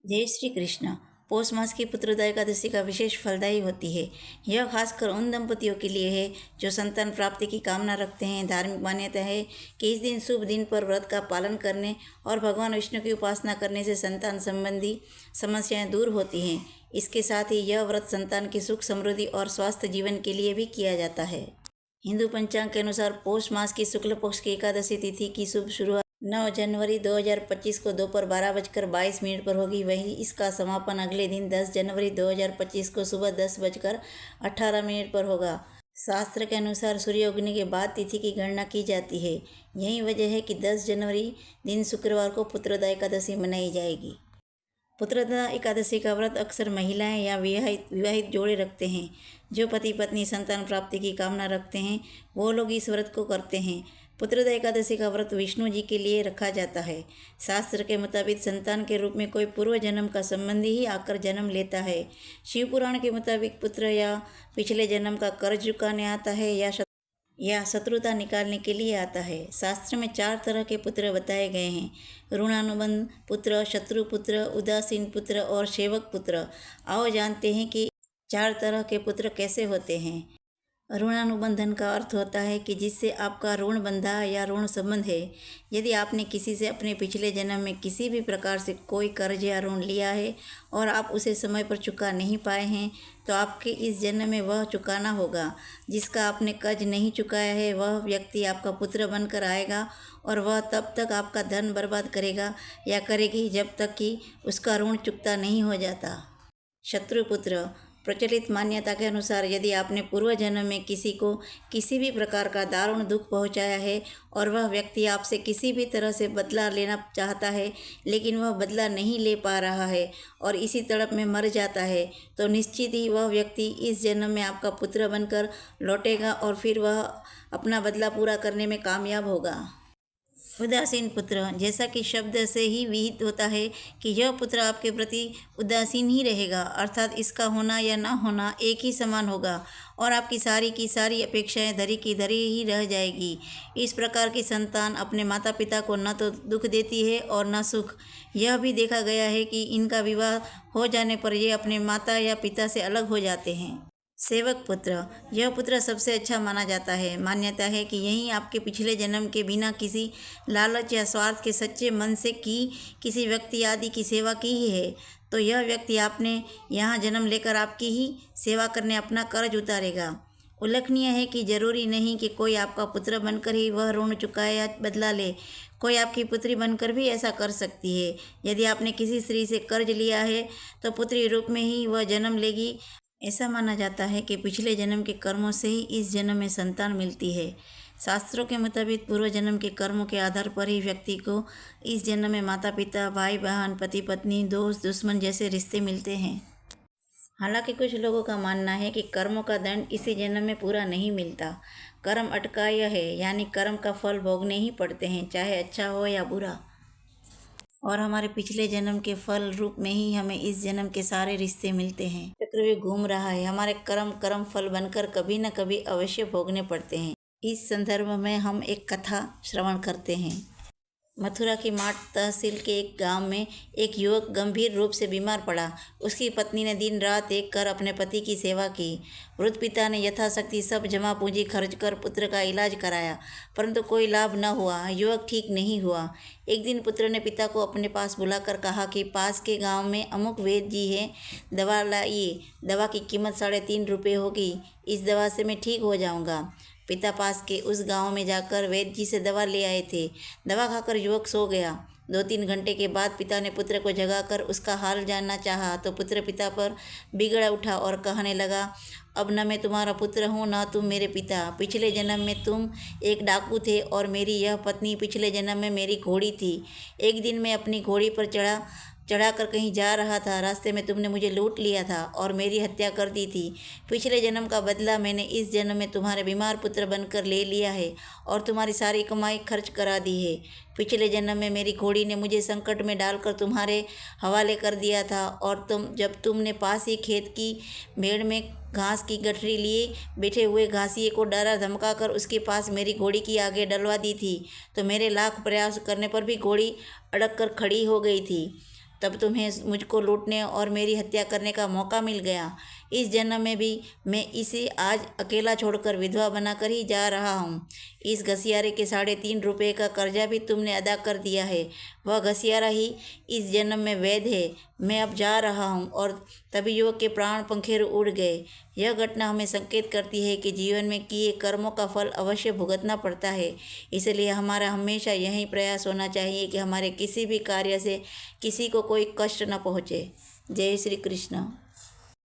जय श्री कृष्ण। पौष मास की पुत्रोदय एकादशी का विशेष फलदायी होती है। यह खासकर उन दंपतियों के लिए है जो संतान प्राप्ति की कामना रखते हैं। धार्मिक मान्यता है कि इस दिन शुभ दिन पर व्रत का पालन करने और भगवान विष्णु की उपासना करने से संतान संबंधी समस्याएं दूर होती हैं। इसके साथ ही यह व्रत संतान की सुख समृद्धि और स्वस्थ जीवन के लिए भी किया जाता है। हिंदू पंचांग के अनुसार पौष मास की शुक्ल पक्ष की एकादशी तिथि की शुभ शुरुआत 9 जनवरी 2025 को दोपहर 12:22 पर होगी। वहीं इसका समापन अगले दिन 10 जनवरी 2025 को सुबह 10:18 पर होगा। शास्त्र के अनुसार सूर्य उगने के बाद तिथि की गणना की जाती है। यही वजह है कि 10 जनवरी दिन शुक्रवार को पुत्रोदय एकादशी मनाई जाएगी। पुत्रोदय एकादशी का व्रत अक्सर महिलाएं या विवाहित जोड़े रखते हैं। जो पति पत्नी संतान प्राप्ति की कामना रखते हैं वो लोग इस व्रत को करते हैं। पुत्रोदय एकादशी का व्रत विष्णु जी के लिए रखा जाता है। शास्त्र के मुताबिक संतान के रूप में कोई पूर्व जन्म का संबंधी ही आकर जन्म लेता है। शिव पुराण के मुताबिक पुत्र या पिछले जन्म का कर्ज चुकाने आता है या शत्रुता निकालने के लिए आता है। शास्त्र में 4 तरह के पुत्र बताए गए हैं: ऋणानुबंध पुत्र, शत्रु पुत्र, उदासीन पुत्र और सेवक पुत्र। आओ जानते हैं कि 4 तरह के पुत्र कैसे होते हैं। ऋणानुबंधन का अर्थ होता है कि जिससे आपका ऋण बंधा या ऋण संबंध है। यदि आपने किसी से अपने पिछले जन्म में किसी भी प्रकार से कोई कर्ज या ऋण लिया है और आप उसे समय पर चुका नहीं पाए हैं तो आपके इस जन्म में वह चुकाना होगा। जिसका आपने कर्ज नहीं चुकाया है वह व्यक्ति आपका पुत्र बनकर आएगा और वह तब तक आपका धन बर्बाद करेगा या करेगी जब तक कि उसका ऋण चुकता नहीं हो जाता। शत्रुपुत्र प्रचलित मान्यता के अनुसार यदि आपने पूर्व जन्म में किसी को किसी भी प्रकार का दारुण दुख पहुंचाया है और वह व्यक्ति आपसे किसी भी तरह से बदला लेना चाहता है लेकिन वह बदला नहीं ले पा रहा है और इसी तड़प में मर जाता है तो निश्चित ही वह व्यक्ति इस जन्म में आपका पुत्र बनकर लौटेगा और फिर वह अपना बदला पूरा करने में कामयाब होगा। उदासीन पुत्र, जैसा कि शब्द से ही विहित होता है कि यह पुत्र आपके प्रति उदासीन ही रहेगा, अर्थात इसका होना या ना होना एक ही समान होगा और आपकी सारी की सारी अपेक्षाएं धरी की धरी ही रह जाएगी। इस प्रकार की संतान अपने माता पिता को न तो दुख देती है और न सुख। यह भी देखा गया है कि इनका विवाह हो जाने पर ये अपने माता या पिता से अलग हो जाते हैं। सेवक पुत्र, यह पुत्र सबसे अच्छा माना जाता है। मान्यता है कि यही आपके पिछले जन्म के बिना किसी लालच या स्वार्थ के सच्चे मन से किसी व्यक्ति आदि की सेवा की ही है तो यह व्यक्ति आपने यहाँ जन्म लेकर आपकी ही सेवा करने अपना कर्ज उतारेगा। उल्लेखनीय है कि जरूरी नहीं कि कोई आपका पुत्र बनकर ही वह ऋण चुकाए या बदला ले। कोई आपकी पुत्री बनकर भी ऐसा कर सकती है। यदि आपने किसी स्त्री से कर्ज लिया है तो पुत्री रूप में ही वह जन्म लेगी। ऐसा माना जाता है कि पिछले जन्म के कर्मों से ही इस जन्म में संतान मिलती है। शास्त्रों के मुताबिक पूर्व जन्म के कर्मों के आधार पर ही व्यक्ति को इस जन्म में माता पिता, भाई बहन, पति पत्नी, दोस्त दुश्मन जैसे रिश्ते मिलते हैं। हालांकि कुछ लोगों का मानना है कि कर्मों का दंड इसी जन्म में पूरा नहीं मिलता। कर्म अटकाय है, यानी कर्म का फल भोगने ही पड़ते हैं, चाहे अच्छा हो या बुरा। और हमारे पिछले जन्म के फल रूप में ही हमें इस जन्म के सारे रिश्ते मिलते हैं। चक्रव्यूह घूम रहा है, हमारे कर्म फल बनकर कभी न कभी अवश्य भोगने पड़ते हैं। इस संदर्भ में हम एक कथा श्रवण करते हैं। मथुरा की माठ तहसील के एक गांव में एक युवक गंभीर रूप से बीमार पड़ा। उसकी पत्नी ने दिन रात एक कर अपने पति की सेवा की। वृद्ध पिता ने यथाशक्ति सब जमा पूंजी खर्च कर पुत्र का इलाज कराया, परंतु कोई लाभ न हुआ। युवक ठीक नहीं हुआ। एक दिन पुत्र ने पिता को अपने पास बुलाकर कहा कि पास के गांव में अमुक वैद्य जी है, दवा लाइए। दवा की कीमत 3.5 रुपये होगी। इस दवा से मैं ठीक हो जाऊंगा। पिता पास के उस गांव में जाकर वैद्य जी से दवा ले आए थे। दवा खाकर युवक सो गया। 2-3 घंटे के बाद पिता ने पुत्र को जगाकर उसका हाल जानना चाहा तो पुत्र पिता पर बिगड़ उठा और कहने लगा, अब न मैं तुम्हारा पुत्र हूँ न तुम मेरे पिता। पिछले जन्म में तुम एक डाकू थे और मेरी यह पत्नी पिछले जन्म में मेरी घोड़ी थी। एक दिन मैं अपनी घोड़ी पर चढ़ाकर कहीं जा रहा था। रास्ते में तुमने मुझे लूट लिया था और मेरी हत्या कर दी थी। पिछले जन्म का बदला मैंने इस जन्म में तुम्हारे बीमार पुत्र बनकर ले लिया है और तुम्हारी सारी कमाई खर्च करा दी है। पिछले जन्म में मेरी घोड़ी ने मुझे संकट में डालकर तुम्हारे हवाले कर दिया था और जब तुमने पास ही खेत की मेड़ में घास की गठरी लिए बैठे हुए घासिये को डरा धमका कर उसके पास मेरी घोड़ी की आगे डलवा दी थी तो मेरे लाख प्रयास करने पर भी घोड़ी अड़क कर खड़ी हो गई थी। तब तुम्हें मुझको लूटने और मेरी हत्या करने का मौका मिल गया। इस जन्म में भी मैं इसे आज अकेला छोड़कर विधवा बनाकर ही जा रहा हूँ। इस घसियारे के 3.5 रुपये का कर्जा भी तुमने अदा कर दिया है। वह घसियारा ही इस जन्म में वैध है। मैं अब जा रहा हूँ। और तभी युवक के प्राण पंखेरु उड़ गए। यह घटना हमें संकेत करती है कि जीवन में किए कर्मों का फल अवश्य भुगतना पड़ता है। इसलिए हमारा हमेशा यही प्रयास होना चाहिए कि हमारे किसी भी कार्य से किसी को कोई कष्ट न पहुँचे। जय श्री कृष्ण।